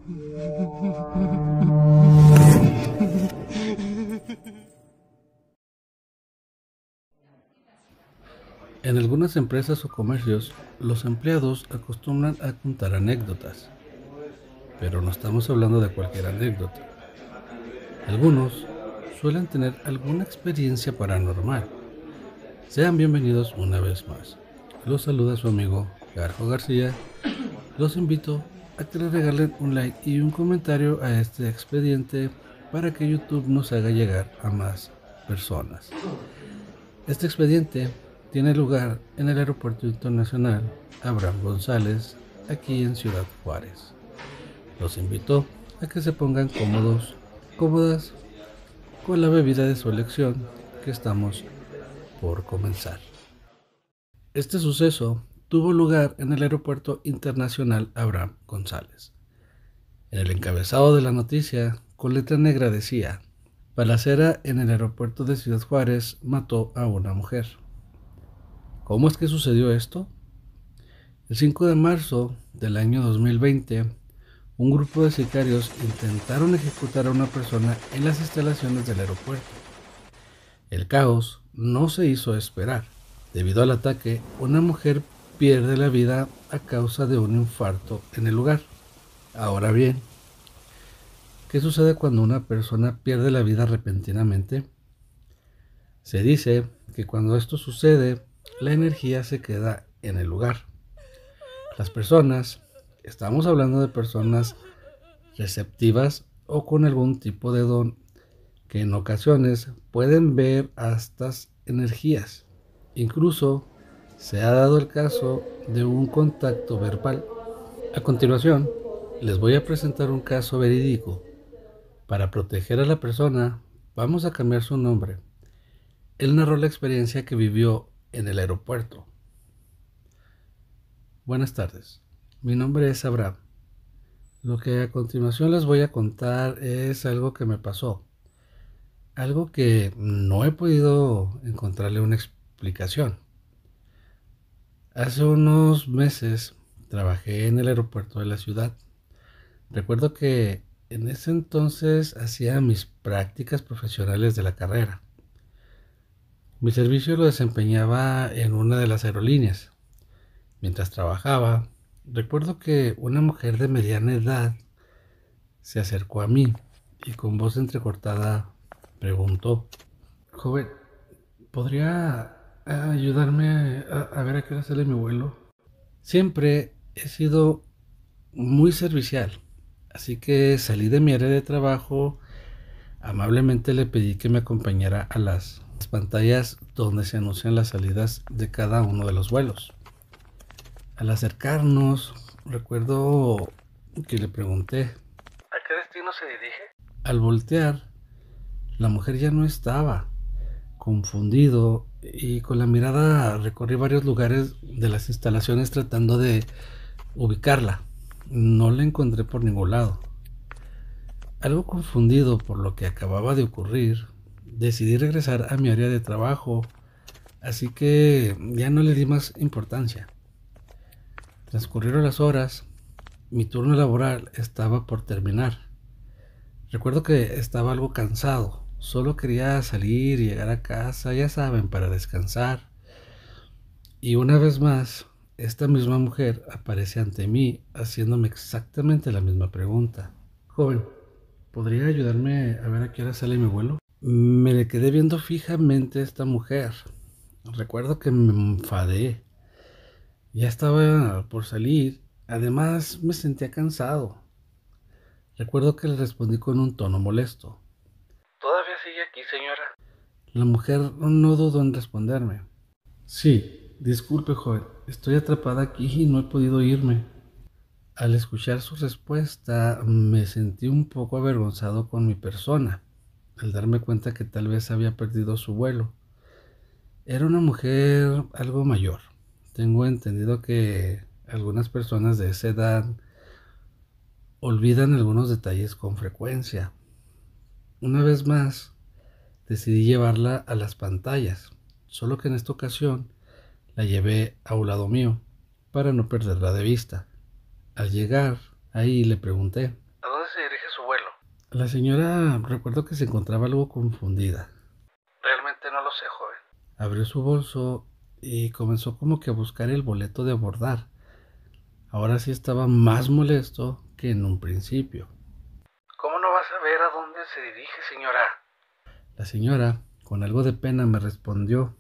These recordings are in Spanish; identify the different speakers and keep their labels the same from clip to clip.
Speaker 1: En algunas empresas o comercios, los empleados acostumbran a contar anécdotas, pero no estamos hablando de cualquier anécdota. Algunos suelen tener alguna experiencia paranormal. Sean bienvenidos una vez más. Los saluda su amigo Garjo García. Los invito a que le regalen un like y un comentario a este expediente para que YouTube nos haga llegar a más personas. Este expediente tiene lugar en el Aeropuerto Internacional Abraham González, aquí en Ciudad Juárez. Los invito a que se pongan cómodos, cómodas, con la bebida de su elección que estamos por comenzar. Este suceso tuvo lugar en el Aeropuerto Internacional Abraham González. En el encabezado de la noticia, con letra negra decía: balacera en el aeropuerto de Ciudad Juárez mató a una mujer. ¿Cómo es que sucedió esto? El 5 de marzo del año 2020, un grupo de sicarios intentaron ejecutar a una persona en las instalaciones del aeropuerto. El caos no se hizo esperar. Debido al ataque, una mujer pierde la vida a causa de un infarto en el lugar. Ahora bien, ¿qué sucede cuando una persona pierde la vida repentinamente? Se dice que cuando esto sucede, la energía se queda en el lugar. Las personas, estamos hablando de personas receptivas o con algún tipo de don, que en ocasiones pueden ver a estas energías. Incluso se ha dado el caso de un contacto verbal. A continuación, les voy a presentar un caso verídico. Para proteger a la persona, vamos a cambiar su nombre. Él narró la experiencia que vivió en el aeropuerto. Buenas tardes, mi nombre es Abraham. Lo que a continuación les voy a contar es algo que me pasó. Algo que no he podido encontrarle una explicación. Hace unos meses trabajé en el aeropuerto de la ciudad. Recuerdo que en ese entonces hacía mis prácticas profesionales de la carrera. Mi servicio lo desempeñaba en una de las aerolíneas. Mientras trabajaba, recuerdo que una mujer de mediana edad se acercó a mí y con voz entrecortada preguntó: joven, ¿podría ayudarme a ver a qué hora sale mi vuelo? Siempre he sido muy servicial, así que salí de mi área de trabajo. Amablemente le pedí que me acompañara a las pantallas donde se anuncian las salidas de cada uno de los vuelos. Al acercarnos, recuerdo que le pregunté: ¿a qué destino se dirige? Al voltear, la mujer ya no estaba. Confundido y con la mirada recorrí varios lugares de las instalaciones tratando de ubicarla. No la encontré por ningún lado. Algo confundido por lo que acababa de ocurrir, decidí regresar a mi área de trabajo, así que ya no le di más importancia. Transcurrieron las horas, mi turno laboral estaba por terminar. Recuerdo que estaba algo cansado, solo quería salir y llegar a casa, ya saben, para descansar. Y una vez más, esta misma mujer aparece ante mí haciéndome exactamente la misma pregunta. Joven, ¿podría ayudarme a ver a qué hora sale mi vuelo? Me le quedé viendo fijamente a esta mujer. Recuerdo que me enfadé. Ya estaba por salir. Además, me sentía cansado. Recuerdo que le respondí con un tono molesto. ¿Todavía sigue aquí, señora? La mujer no dudó en responderme. Sí, disculpe, joven. Estoy atrapada aquí y no he podido irme. Al escuchar su respuesta, me sentí un poco avergonzado con mi persona, al darme cuenta que tal vez había perdido su vuelo. Era una mujer algo mayor. Tengo entendido que algunas personas de esa edad olvidan algunos detalles con frecuencia. Una vez más, decidí llevarla a las pantallas, solo que en esta ocasión la llevé a un lado mío para no perderla de vista. Al llegar ahí le pregunté: La señora recuerdo que se encontraba algo confundida. Realmente no lo sé, joven. Abrió su bolso y comenzó como que a buscar el boleto de abordar. Ahora sí estaba más molesto que en un principio. ¿Cómo no vas a ver a dónde se dirige, señora? La señora, con algo de pena, me respondió: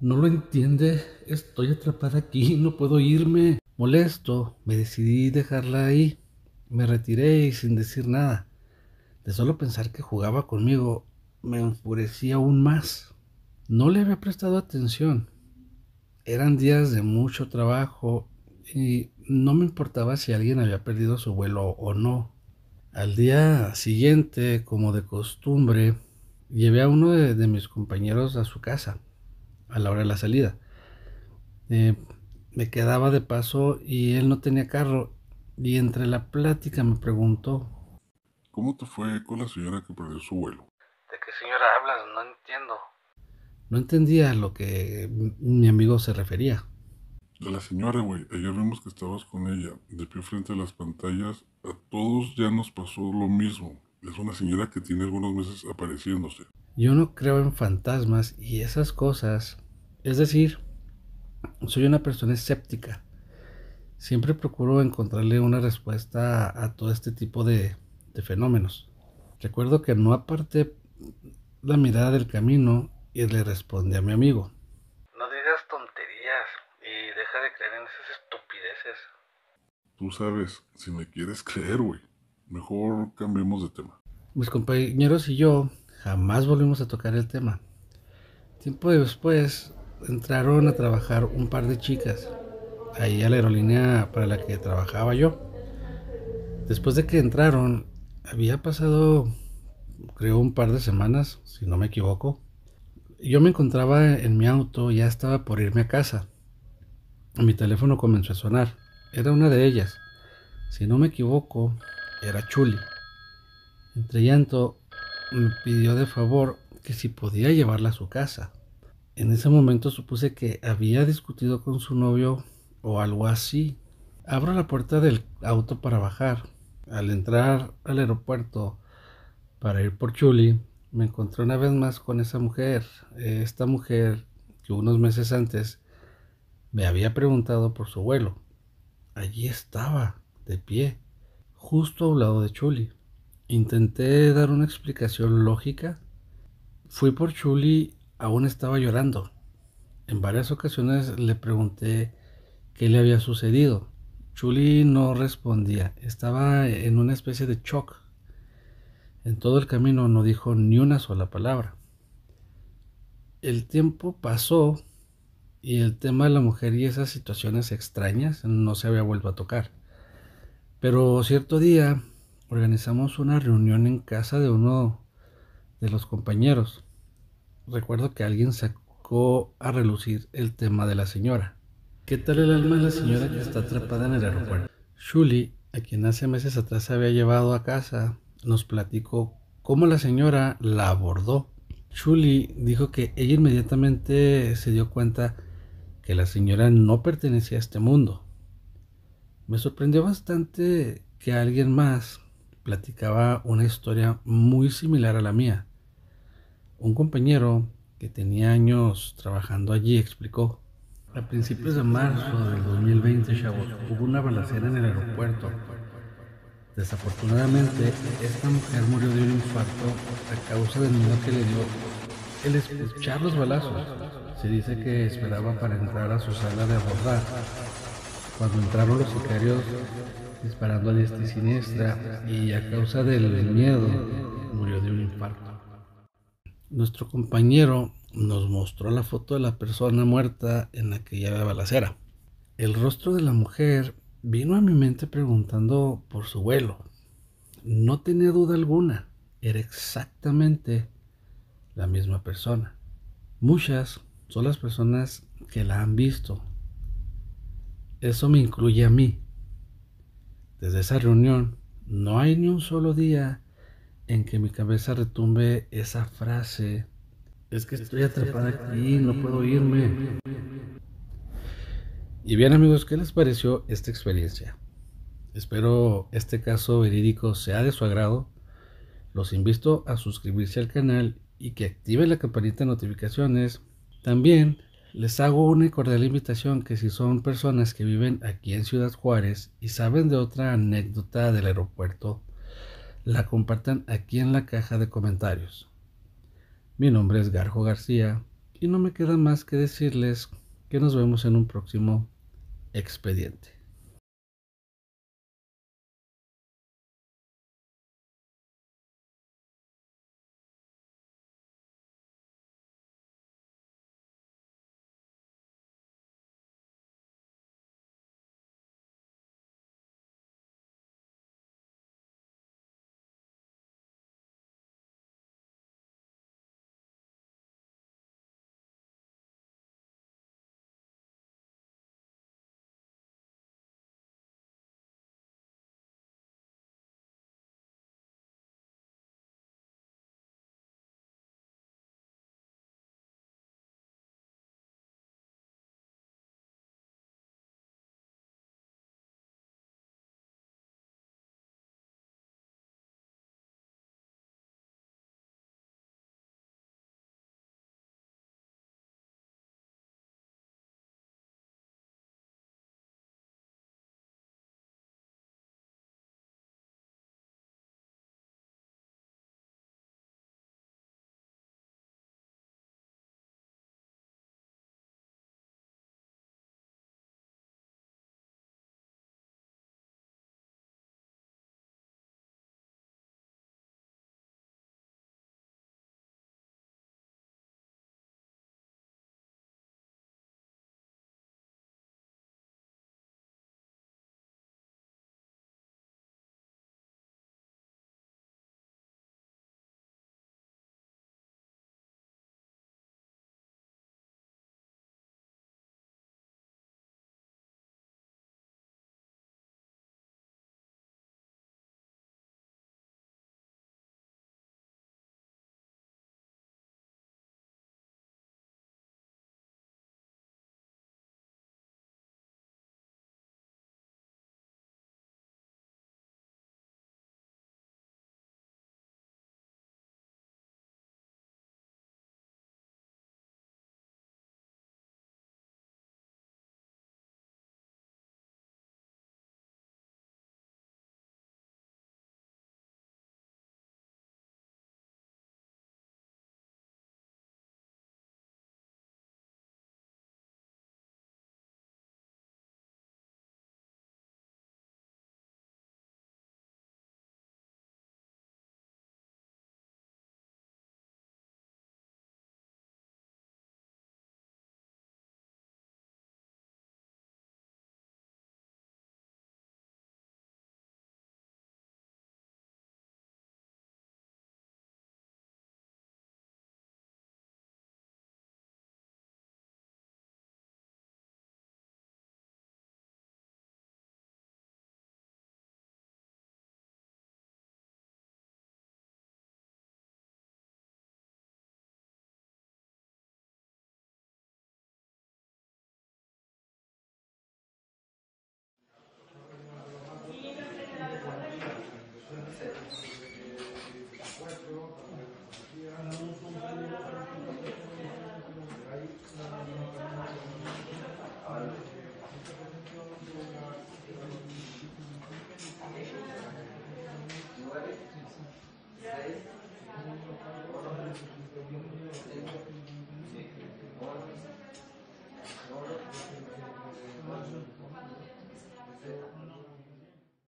Speaker 1: ¿No lo entiende? Estoy atrapada aquí, no puedo irme. Molesto, me decidí dejarla ahí. Me retiré y sin decir nada. De solo pensar que jugaba conmigo, me enfurecí aún más. No le había prestado atención. Eran días de mucho trabajo y no me importaba si alguien había perdido su vuelo o no. Al día siguiente, como de costumbre, llevé a uno de mis compañeros a su casa a la hora de la salida. Eh, Me quedaba de paso y él no tenía carro, y entre la plática me preguntó:
Speaker 2: ¿Cómo te fue con la señora que perdió su vuelo?
Speaker 1: ¿De qué señora hablas? No entiendo. No entendía a lo que mi amigo se refería.
Speaker 2: De la señora, güey. Ayer vimos que estabas con ella, de pie frente a las pantallas. A todos ya nos pasó lo mismo. Es una señora que tiene algunos meses apareciéndose.
Speaker 1: Yo no creo en fantasmas y esas cosas. Es decir, soy una persona escéptica. Siempre procuro encontrarle una respuesta a todo este tipo de fenómenos. Recuerdo que no aparté la mirada del camino y le respondí a mi amigo: No digas tonterías y deja de creer en esas estupideces.
Speaker 2: Tú sabes, si me quieres creer, güey. Mejor cambiemos de tema.
Speaker 1: Mis compañeros y yo jamás volvimos a tocar el tema. Tiempo después entraron a trabajar un par de chicas ahí a la aerolínea para la que trabajaba yo. Después de que entraron, había pasado, creo, un par de semanas, si no me equivoco. Yo me encontraba en mi auto, ya estaba por irme a casa. Mi teléfono comenzó a sonar. Era una de ellas. Si no me equivoco, era Chuli. Entre llanto, me pidió de favor que si podía llevarla a su casa. En ese momento supuse que había discutido con su novio o algo así. Abro la puerta del auto para bajar. Al entrar al aeropuerto para ir por Chuli, me encontré una vez más con esa mujer. Esta mujer que unos meses antes me había preguntado por su vuelo. Allí estaba, de pie, justo a un lado de Chuli. Intenté dar una explicación lógica. Fui por Chuli, aún estaba llorando. En varias ocasiones le pregunté qué le había sucedido. Chuli no respondía, estaba en una especie de shock. En todo el camino no dijo ni una sola palabra. El tiempo pasó y el tema de la mujer y esas situaciones extrañas no se había vuelto a tocar. Pero cierto día organizamos una reunión en casa de uno de los compañeros. Recuerdo que alguien sacó a relucir el tema de la señora. ¿Qué tal el alma de la señora que está atrapada en el aeropuerto? Shuli, a quien hace meses atrás había llevado a casa, nos platicó cómo la señora la abordó. Shuli dijo que ella inmediatamente se dio cuenta que la señora no pertenecía a este mundo. Me sorprendió bastante que alguien más platicaba una historia muy similar a la mía. Un compañero que tenía años trabajando allí explicó: a principios de marzo del 2020, chavos, hubo una balacera en el aeropuerto. Desafortunadamente, esta mujer murió de un infarto a causa del miedo que le dio el escuchar los balazos. Se dice que esperaba para entrar a su sala de abordar cuando entraron los sicarios disparando a diestra y siniestra, y a causa del miedo murió de un infarto. Nuestro compañero nos mostró la foto de la persona muerta en aquella balacera. El rostro de la mujer vino a mi mente preguntando por su vuelo. No tenía duda alguna, era exactamente la misma persona. Muchas son las personas que la han visto. Eso me incluye a mí. Desde esa reunión, no hay ni un solo día en que mi cabeza retumbe esa frase: es que estoy atrapada aquí, no puedo irme. Y bien, amigos, ¿qué les pareció esta experiencia? Espero este caso verídico sea de su agrado. Los invito a suscribirse al canal y que activen la campanita de notificaciones. También les hago una cordial invitación que si son personas que viven aquí en Ciudad Juárez y saben de otra anécdota del aeropuerto, la compartan aquí en la caja de comentarios. Mi nombre es Garjo García y no me queda más que decirles que nos vemos en un próximo expediente.